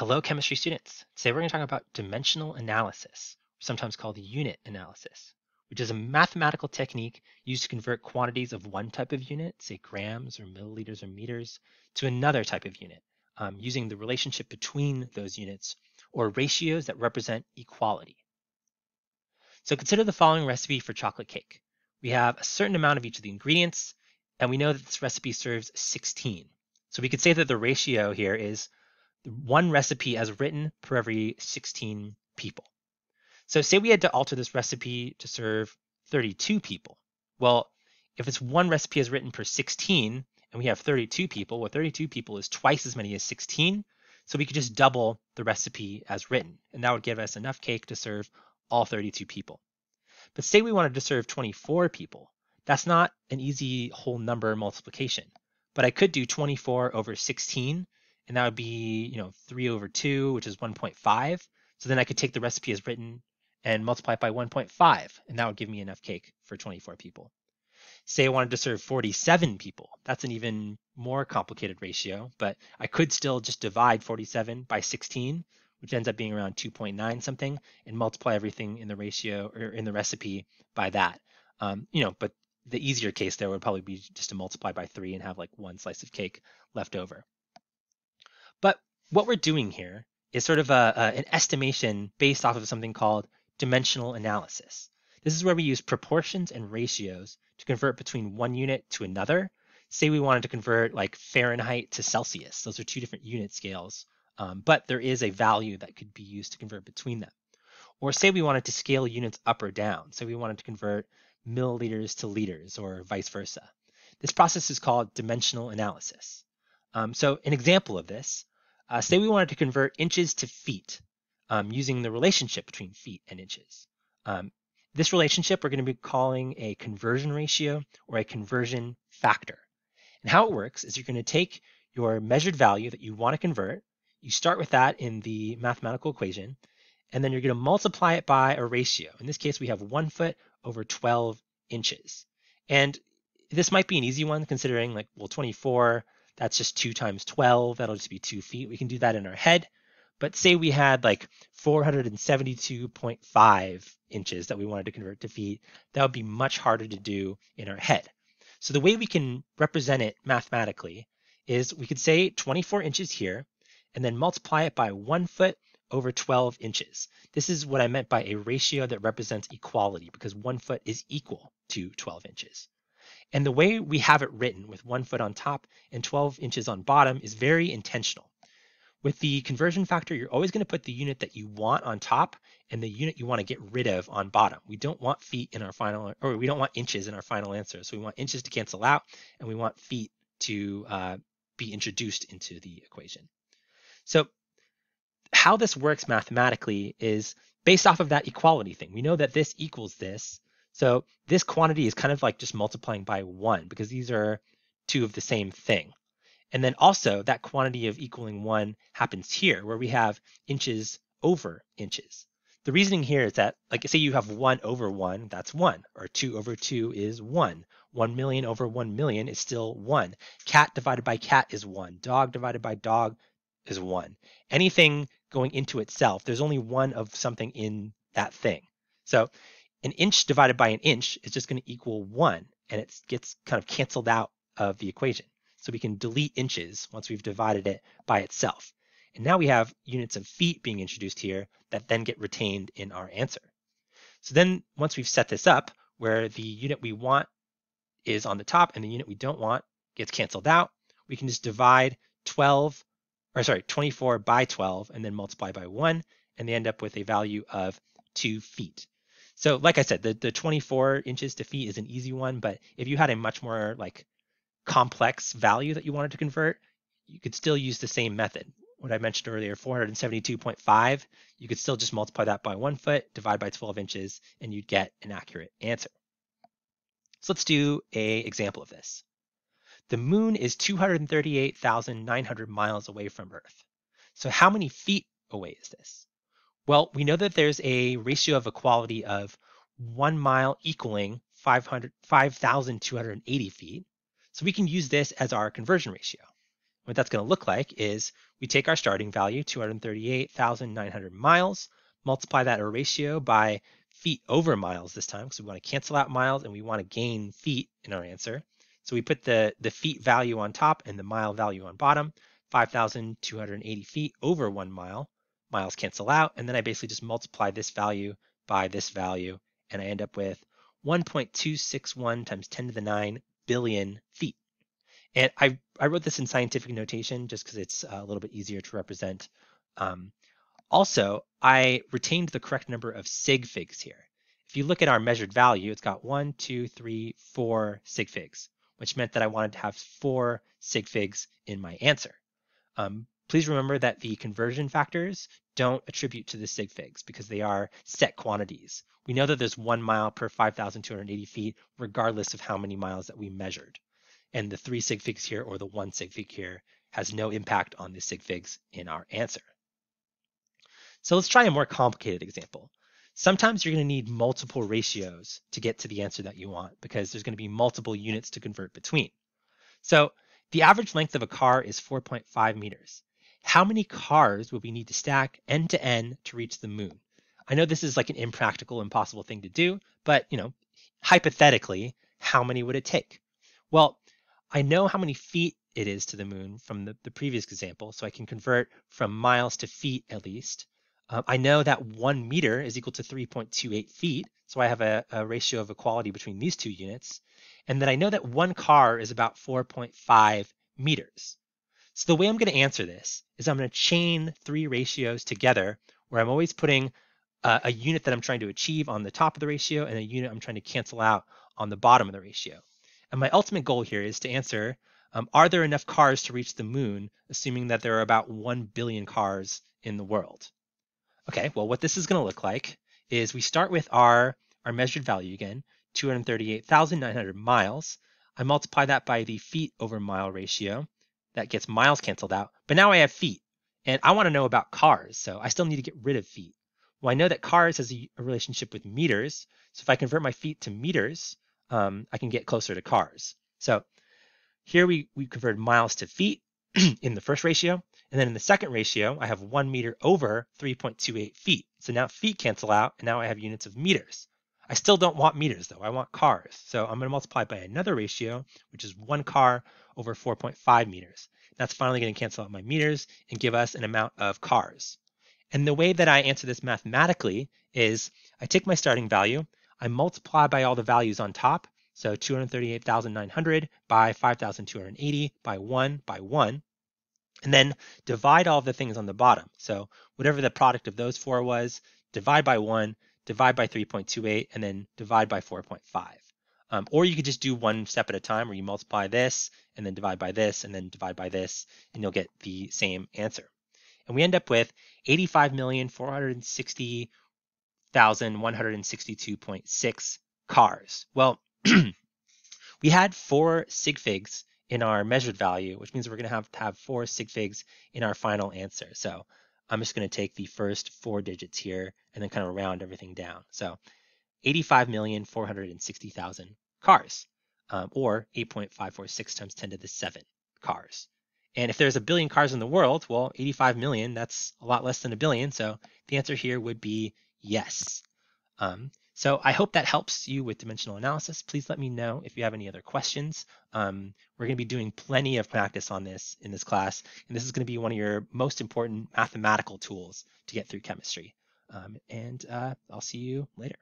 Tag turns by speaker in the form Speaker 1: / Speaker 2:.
Speaker 1: Hello, chemistry students. Today we're going to talk about dimensional analysis, sometimes called unit analysis, which is a mathematical technique used to convert quantities of one type of unit, say grams or milliliters or meters, to another type of unit, using the relationship between those units or ratios that represent equality. So consider the following recipe for chocolate cake. We have a certain amount of each of the ingredients, and we know that this recipe serves 16. So we could say that the ratio here is one recipe as written per every 16 people. So say we had to alter this recipe to serve 32 people. Well, if it's one recipe as written per 16 and we have 32 people, well, 32 people is twice as many as 16. So we could just double the recipe as written, and that would give us enough cake to serve all 32 people. But say we wanted to serve 24 people. That's not an easy whole number multiplication, but I could do 24 over 16, and that would be, 3 over 2, which is 1.5. So then I could take the recipe as written and multiply it by 1.5, and that would give me enough cake for 24 people. Say I wanted to serve 47 people. That's an even more complicated ratio, but I could still just divide 47 by 16, which ends up being around 2.9 something, and multiply everything in the ratio or in the recipe by that. But the easier case there would probably be just to multiply by 3 and have like one slice of cake left over. But what we're doing here is sort of an estimation based off of something called dimensional analysis. This is where we use proportions and ratios to convert between one unit to another. Say we wanted to convert like Fahrenheit to Celsius. Those are two different unit scales, but there is a value that could be used to convert between them. Or say we wanted to scale units up or down. So we wanted to convert milliliters to liters or vice versa. This process is called dimensional analysis. So an example of this, say we wanted to convert inches to feet using the relationship between feet and inches. This relationship we're going to be calling a conversion ratio or a conversion factor. And how it works is you're going to take your measured value that you want to convert, you start with that in the mathematical equation, and then you're going to multiply it by a ratio. In this case, we have 1 foot over 12 inches. And this might be an easy one considering 24, that's just 2 times 12, that'll just be 2 feet. We can do that in our head. But say we had 472.5 inches that we wanted to convert to feet, that would be much harder to do in our head. So the way we can represent it mathematically is we could say 24 inches here and then multiply it by 1 foot over 12 inches. This is what I meant by a ratio that represents equality because 1 foot is equal to 12 inches. And the way we have it written with 1 foot on top and 12 inches on bottom is very intentional. With the conversion factor, you're always going to put the unit that you want on top and the unit you want to get rid of on bottom. We don't want feet in our final, or we don't want inches in our final answer. So we want inches to cancel out and we want feet to be introduced into the equation. So how this works mathematically is based off of that equality thing. We know that this equals this. So this quantity is kind of like just multiplying by 1 because these are two of the same thing. And then also that quantity of equaling 1 happens here where we have inches over inches. The reasoning here is that, say you have 1 over 1, that's 1, or 2 over 2 is 1. 1 million over 1 million is still 1. Cat divided by cat is 1. Dog divided by dog is 1. Anything going into itself, there's only 1 of something in that thing. So an inch divided by an inch is just going to equal 1, and it gets kind of canceled out of the equation. So we can delete inches once we've divided it by itself. And now we have units of feet being introduced here that then get retained in our answer. So then once we've set this up where the unit we want is on the top and the unit we don't want gets canceled out, we can just divide 24 by 12 and then multiply by 1, and they end up with a value of 2 feet. So like I said, the 24 inches to feet is an easy one, but if you had a much more complex value that you wanted to convert, you could still use the same method. What I mentioned earlier, 472.5, you could still just multiply that by 1 foot, divide by 12 inches, and you'd get an accurate answer. So let's do an example of this. The moon is 238,900 miles away from Earth. So how many feet away is this? Well, we know that there's a ratio of equality of 1 mile equaling 5,280 feet. So we can use this as our conversion ratio. What that's going to look like is we take our starting value, 238,900 miles, multiply that ratio by feet over miles this time, because we want to cancel out miles and we want to gain feet in our answer. So we put the feet value on top and the mile value on bottom, 5,280 feet over 1 mile. Miles cancel out, and then I basically just multiply this value by this value, and I end up with 1.261 times 10 to the 9 billion feet. And I wrote this in scientific notation just because it's a little bit easier to represent. Also, I retained the correct number of sig figs here. If you look at our measured value, it's got 1, 2, 3, 4 sig figs, which meant that I wanted to have 4 sig figs in my answer. Please remember that the conversion factors don't attribute to the sig figs because they are set quantities. We know that there's 1 mile per 5,280 feet, regardless of how many miles that we measured. And the 3 sig figs here or the 1 sig fig here has no impact on the sig figs in our answer. So let's try a more complicated example. Sometimes you're going to need multiple ratios to get to the answer that you want because there's going to be multiple units to convert between. So the average length of a car is 4.5 meters. How many cars would we need to stack end to end to reach the moon? I know this is like an impractical, impossible thing to do, but hypothetically, how many would it take? Well, I know how many feet it is to the moon from the previous example, so I can convert from miles to feet at least. I know that 1 meter is equal to 3.28 feet, so I have a ratio of equality between these two units. And then I know that 1 car is about 4.5 meters. So the way I'm going to answer this is I'm going to chain 3 ratios together where I'm always putting a unit that I'm trying to achieve on the top of the ratio and a unit I'm trying to cancel out on the bottom of the ratio. And my ultimate goal here is to answer, are there enough cars to reach the moon, assuming that there are about 1 billion cars in the world? Okay, well, what this is going to look like is we start with our measured value again, 238,900 miles. I multiply that by the feet over mile ratio. That gets miles canceled out. But now I have feet, and I want to know about cars, so I still need to get rid of feet. Well, I know that cars has a relationship with meters, so if I convert my feet to meters, I can get closer to cars. So here we convert miles to feet in the first ratio, and then in the second ratio, I have 1 meter over 3.28 feet. So now feet cancel out, and now I have units of meters. I still don't want meters, though. I want cars. So I'm going to multiply by another ratio, which is 1 car over 4.5 meters. That's finally going to cancel out my meters and give us an amount of cars. And the way that I answer this mathematically is I take my starting value, I multiply by all the values on top, so 238,900 by 5,280 by 1, and then divide all of the things on the bottom. So whatever the product of those 4 was, divide by 1, divide by 3.28, and then divide by 4.5. Or you could just do one step at a time where you multiply this, and then divide by this, and then divide by this, and you'll get the same answer. And we end up with 85,460,162.6 cars. Well, we had 4 sig figs in our measured value, which means we're going to have 4 sig figs in our final answer. So I'm just going to take the first 4 digits here and then kind of round everything down. So 85,460,000 cars, or 8.546 times 10 to the 7 cars. And if there's a billion cars in the world, well, 85 million, that's a lot less than a billion. So the answer here would be yes. So I hope that helps you with dimensional analysis. Please let me know if you have any other questions. We're going to be doing plenty of practice on this in this class, and this is going to be one of your most important mathematical tools to get through chemistry. I'll see you later.